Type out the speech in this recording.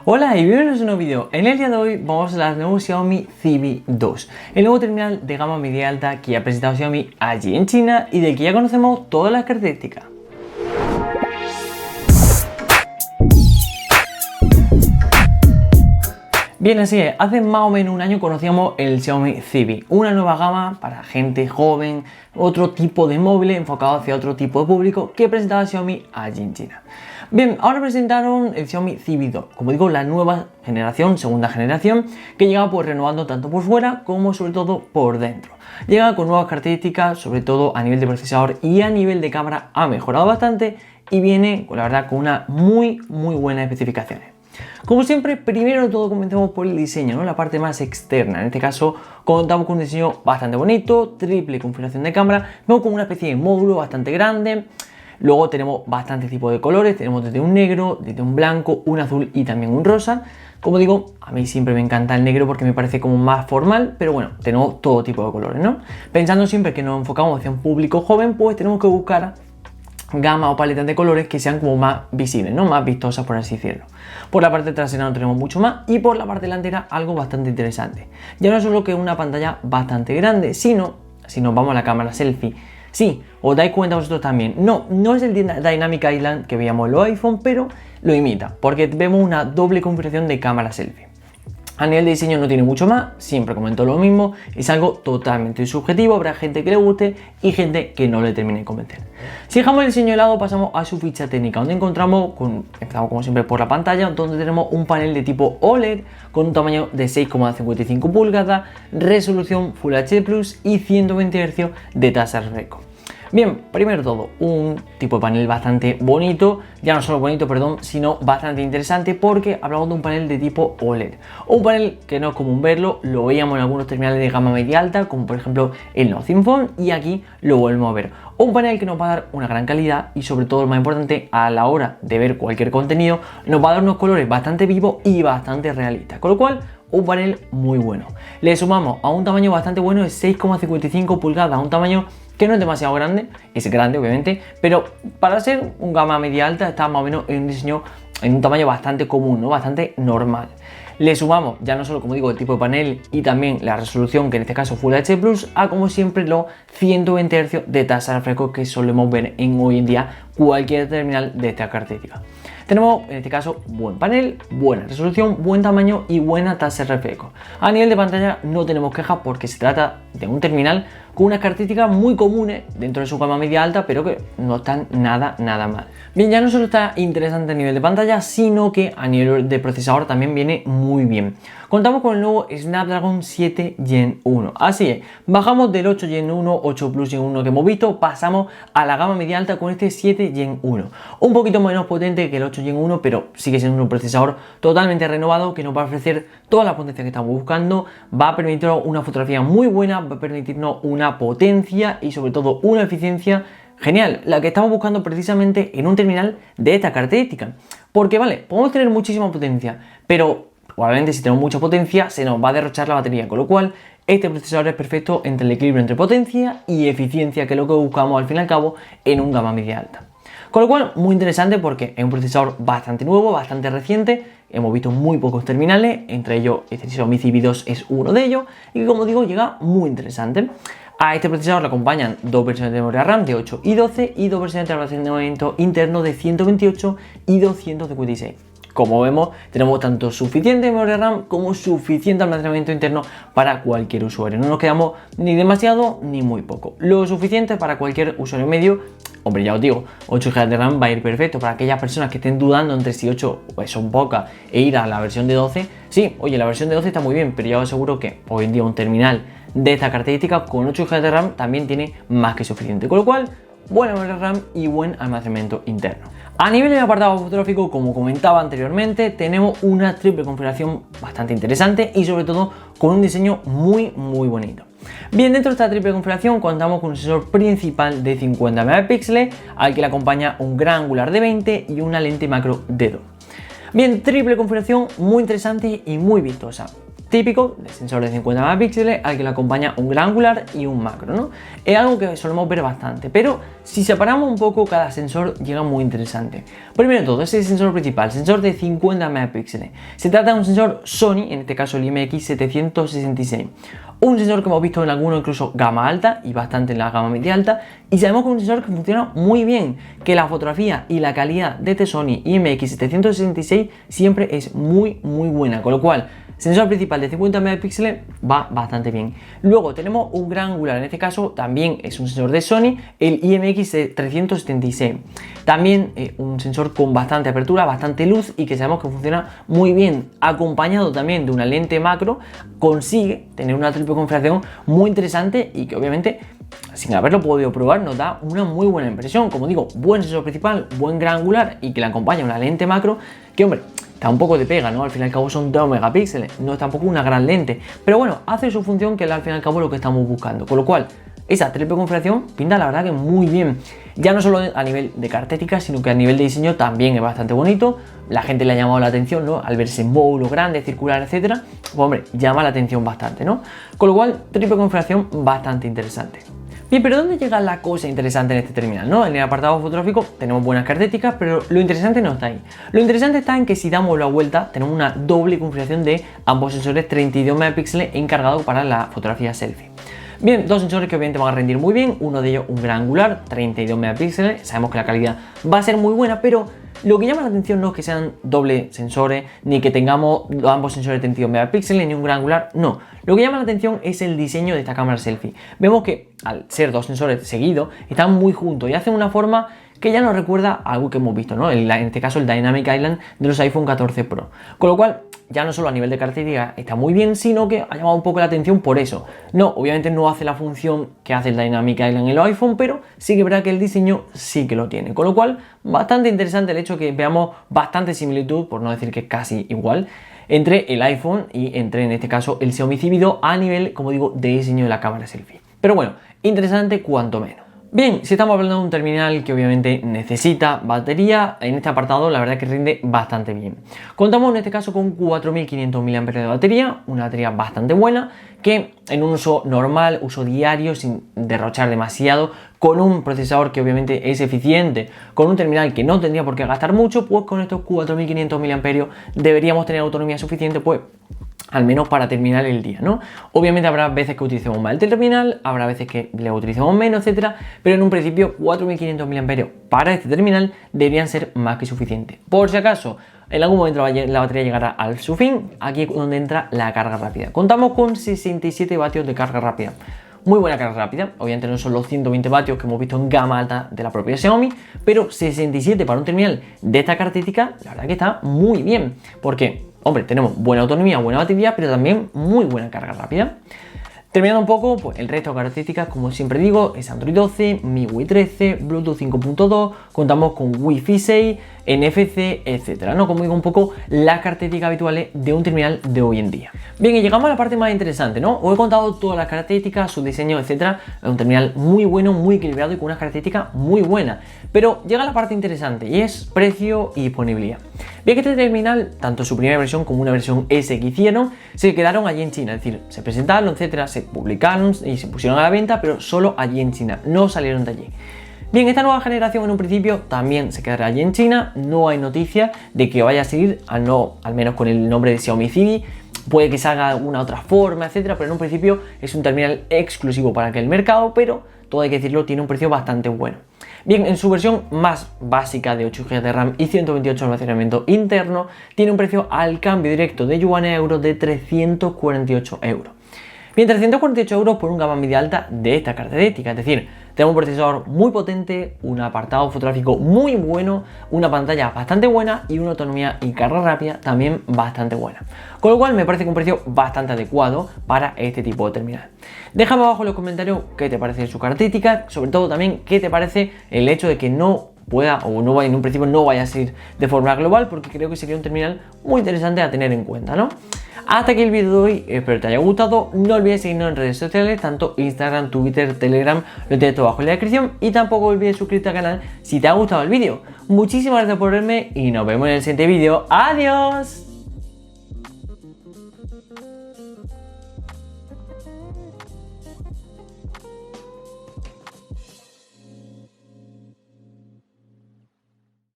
Hola y bienvenidos a un nuevo vídeo. En el día de hoy vamos a hablar del nuevo Xiaomi Civi 2, el nuevo terminal de gama media alta que ha presentado Xiaomi allí en China y del que ya conocemos todas las características. Bien, así es, hace más o menos un año conocíamos el Xiaomi Civi, una nueva gama para gente joven, otro tipo de móviles enfocado hacia otro tipo de público que presentaba Xiaomi allí en China. Bien, ahora presentaron el Xiaomi Civi 2, como digo, la nueva generación, segunda generación, que llega pues renovando tanto por fuera como sobre todo por dentro. Llega con nuevas características, sobre todo a nivel de procesador y a nivel de cámara ha mejorado bastante y viene, la verdad, con una muy buenas especificaciones. Como siempre, primero de todo comencemos por el diseño, ¿no? La parte más externa. En este caso contamos con un diseño bastante bonito, triple configuración de cámara, vemos como una especie de módulo bastante grande. Luego tenemos bastantes tipos de colores, tenemos desde un negro, desde un blanco, un azul y también un rosa. Como digo, a mí siempre me encanta el negro porque me parece como más formal, pero bueno, tenemos todo tipo de colores, ¿no? Pensando siempre que nos enfocamos hacia un público joven, pues tenemos que buscar gama o paletas de colores que sean como más visibles, ¿no? Más vistosas, por así decirlo. Por la parte trasera no tenemos mucho más y por la parte delantera algo bastante interesante. Ya no solo que una pantalla bastante grande, sino, si nos vamos a la cámara selfie, sí, os dais cuenta vosotros también, no es el Dynamic Island que veíamos en los iPhone, pero lo imita, porque vemos una doble configuración de cámara selfie. A nivel de diseño no tiene mucho más, siempre comento lo mismo, es algo totalmente subjetivo, habrá gente que le guste y gente que no le termine de convencer. Si dejamos el diseño de lado, pasamos a su ficha técnica, donde empezamos como siempre por la pantalla, donde tenemos un panel de tipo OLED con un tamaño de 6,55 pulgadas, resolución Full HD Plus y 120 Hz de tasa de refresco. Bien, primero de todo, un tipo de panel bastante bonito, ya no solo bonito, perdón, sino bastante interesante porque hablamos de un panel de tipo OLED. Un panel que no es común verlo, lo veíamos en algunos terminales de gama media alta, como por ejemplo el Nothing Phone, y aquí lo volvemos a ver. Un panel que nos va a dar una gran calidad y sobre todo, lo más importante, a la hora de ver cualquier contenido, nos va a dar unos colores bastante vivos y bastante realistas, con lo cual un panel muy bueno. Le sumamos a un tamaño bastante bueno de 6,55 pulgadas, un tamaño que no es demasiado grande, es grande obviamente, pero para ser un gama media alta está más o menos en un diseño, en un tamaño bastante común, ¿no? Bastante normal. Le sumamos ya no solo, como digo, el tipo de panel y también la resolución, que en este caso Full HD Plus, a como siempre los 120 Hz de tasa de refresco que solemos ver en hoy en día cualquier terminal de esta característica. Tenemos en este caso buen panel, buena resolución, buen tamaño y buena tasa de refresco. A nivel de pantalla no tenemos quejas porque se trata de un terminal con unas características muy comunes dentro de su gama media alta, pero que no están nada mal. Bien, ya no solo está interesante a nivel de pantalla, sino que a nivel de procesador también viene muy bien. Contamos con el nuevo Snapdragon 7 Gen 1. Así es, bajamos del 8 Gen 1, 8 Plus Gen 1 que hemos visto, pasamos a la gama media alta con este 7 Gen 1. Un poquito menos potente que el 8 Gen 1, pero sigue siendo un procesador totalmente renovado que nos va a ofrecer toda la potencia que estamos buscando, va a permitirnos una fotografía muy buena, va a permitirnos una potencia y sobre todo una eficiencia genial, la que estamos buscando precisamente en un terminal de esta característica. Porque vale, podemos tener muchísima potencia, pero probablemente si tenemos mucha potencia se nos va a derrochar la batería, con lo cual este procesador es perfecto entre el equilibrio entre potencia y eficiencia, que es lo que buscamos al fin y al cabo en un gama media alta. Con lo cual, muy interesante porque es un procesador bastante nuevo, bastante reciente. Hemos visto muy pocos terminales, entre ellos este Xiaomi Civi 2 es uno de ellos y que, como digo, llega muy interesante. A este procesador le acompañan dos versiones de memoria RAM de 8 y 12 y dos versiones de almacenamiento interno de 128 y 256. Como vemos, tenemos tanto suficiente memoria RAM como suficiente almacenamiento interno para cualquier usuario. No nos quedamos ni demasiado ni muy poco. Lo suficiente para cualquier usuario medio. Hombre, ya os digo, 8 GB de RAM va a ir perfecto para aquellas personas que estén dudando entre si 8 pues, son pocas e ir a la versión de 12. Sí, oye, la versión de 12 está muy bien, pero ya os aseguro que hoy en día un terminal de esta característica con 8 GB de RAM también tiene más que suficiente. Con lo cual, buena memoria RAM y buen almacenamiento interno. A nivel del apartado fotográfico, como comentaba anteriormente, tenemos una triple configuración bastante interesante y sobre todo con un diseño muy bonito. Bien, dentro de esta triple configuración contamos con un sensor principal de 50 megapíxeles al que le acompaña un gran angular de 20 y una lente macro de 2. Bien, triple configuración muy interesante y muy vistosa. típico, de sensor de 50 megapíxeles al que le acompaña un gran angular y un macro, ¿no? Es algo que solemos ver bastante, pero si separamos un poco cada sensor llega muy interesante. Primero de todo, ese sensor principal, sensor de 50 megapíxeles. Se trata de un sensor Sony, en este caso el IMX766. Un sensor que hemos visto en algunos incluso gama alta y bastante en la gama media alta, y sabemos que es un sensor que funciona muy bien, que la fotografía y la calidad de este Sony IMX766 siempre es muy buena, con lo cual sensor principal de 50 megapíxeles va bastante bien. Luego tenemos un gran angular, en este caso también es un sensor de Sony, el IMX376. También un sensor con bastante apertura, bastante luz y que sabemos que funciona muy bien. Acompañado también de una lente macro, consigue tener una triple configuración muy interesante y que obviamente, sin haberlo podido probar, nos da una muy buena impresión. Como digo, buen sensor principal, buen gran angular y que le acompaña una lente macro que, hombre, está un poco de pega, ¿no? Al fin y al cabo son 2 megapíxeles, no es tampoco una gran lente, pero bueno, hace su función, que es al fin y al cabo lo que estamos buscando, con lo cual esa triple configuración pinta la verdad que muy bien, ya no solo a nivel de características, sino que a nivel de diseño también es bastante bonito. La gente le ha llamado la atención, ¿no? Al verse en módulo grande, circular, etcétera, pues hombre, llama la atención bastante, ¿no? Con lo cual, triple configuración bastante interesante. Bien, pero ¿dónde llega la cosa interesante en este terminal, no? En el apartado fotográfico tenemos buenas características, pero lo interesante no está ahí. Lo interesante está en que si damos la vuelta, tenemos una doble configuración de ambos sensores 32 megapíxeles encargados para la fotografía selfie. Bien, dos sensores que obviamente van a rendir muy bien, uno de ellos un gran angular, 32 megapíxeles, sabemos que la calidad va a ser muy buena, pero lo que llama la atención no es que sean doble sensores, ni que tengamos ambos sensores de 32 megapíxeles, ni un gran angular, no. Lo que llama la atención es el diseño de esta cámara selfie. Vemos que al ser dos sensores seguidos, están muy juntos y hacen una forma que ya nos recuerda a algo que hemos visto, ¿no? En este caso el Dynamic Island de los iPhone 14 Pro. Con lo cual, ya no solo a nivel de características está muy bien, sino que ha llamado un poco la atención por eso. No, obviamente no hace la función que hace el Dynamic Island en los iPhone, pero sí que verá que el diseño sí que lo tiene. Con lo cual, bastante interesante el hecho que veamos bastante similitud, por no decir que casi igual, entre el iPhone y entre, en este caso, el Xiaomi Civi 2 a nivel, como digo, de diseño de la cámara selfie. Pero bueno, interesante cuanto menos. Bien, si estamos hablando de un terminal que obviamente necesita batería, en este apartado la verdad que rinde bastante bien. Contamos en este caso con 4500 mAh de batería, una batería bastante buena, que en un uso normal, uso diario, sin derrochar demasiado, con un procesador que obviamente es eficiente, con un terminal que no tendría por qué gastar mucho, pues con estos 4500 mAh deberíamos tener autonomía suficiente, pues al menos para terminar el día, ¿no? Obviamente habrá veces que utilicemos más el terminal, habrá veces que le utilicemos menos, etcétera, pero en un principio 4500 mAh para este terminal deberían ser más que suficientes. Por si acaso en algún momento la batería llegará al su fin, aquí es donde entra la carga rápida. Contamos con 67 vatios de carga rápida. Muy buena carga rápida, obviamente no son los 120 vatios que hemos visto en gama alta de la propia Xiaomi, pero 67 para un terminal de esta característica, la verdad que está muy bien, porque, hombre, tenemos buena autonomía, buena batería, pero también muy buena carga rápida. Terminando un poco, pues el resto de características, como siempre digo, es Android 12, MIUI 13, Bluetooth 5.2, contamos con Wi-Fi 6, NFC, etcétera, ¿no? Como digo, un poco las características habituales de un terminal de hoy en día. Bien, y llegamos a la parte más interesante, ¿no? Os he contado todas las características, su diseño, etcétera. Es un terminal muy bueno, muy equilibrado y con unas características muy buenas. Pero llega la parte interesante y es precio y disponibilidad. Bien, que este terminal, tanto su primera versión como una versión S que hicieron, se quedaron allí en China, es decir, se presentaron, etcétera, se publicaron y se pusieron a la venta, pero solo allí en China, no salieron de allí. Bien, esta nueva generación en un principio también se quedará allí en China, no hay noticia de que vaya a seguir, al menos con el nombre de Xiaomi Civi, puede que salga de alguna otra forma, etcétera, pero en un principio es un terminal exclusivo para aquel mercado, pero todo hay que decirlo, tiene un precio bastante bueno. Bien, en su versión más básica de 8 GB de RAM y 128 de almacenamiento interno, tiene un precio al cambio directo de yuanes a euros de 348 euros. Bien, 348 euros por un gama media alta de esta característica, es decir, tenemos un procesador muy potente, un apartado fotográfico muy bueno, una pantalla bastante buena y una autonomía y carga rápida también bastante buena. Con lo cual me parece que un precio bastante adecuado para este tipo de terminal. Déjame abajo en los comentarios qué te parece su característica, sobre todo también qué te parece el hecho de que no pueda o no vaya en un principio no vaya a ser de forma global, porque creo que sería un terminal muy interesante a tener en cuenta, ¿no? Hasta aquí el vídeo de hoy, espero te haya gustado. No olvides seguirnos en redes sociales, tanto Instagram, Twitter, Telegram, lo tienes todo abajo en la descripción, y tampoco olvides suscribirte al canal si te ha gustado el vídeo. Muchísimas gracias por verme y nos vemos en el siguiente vídeo. ¡Adiós!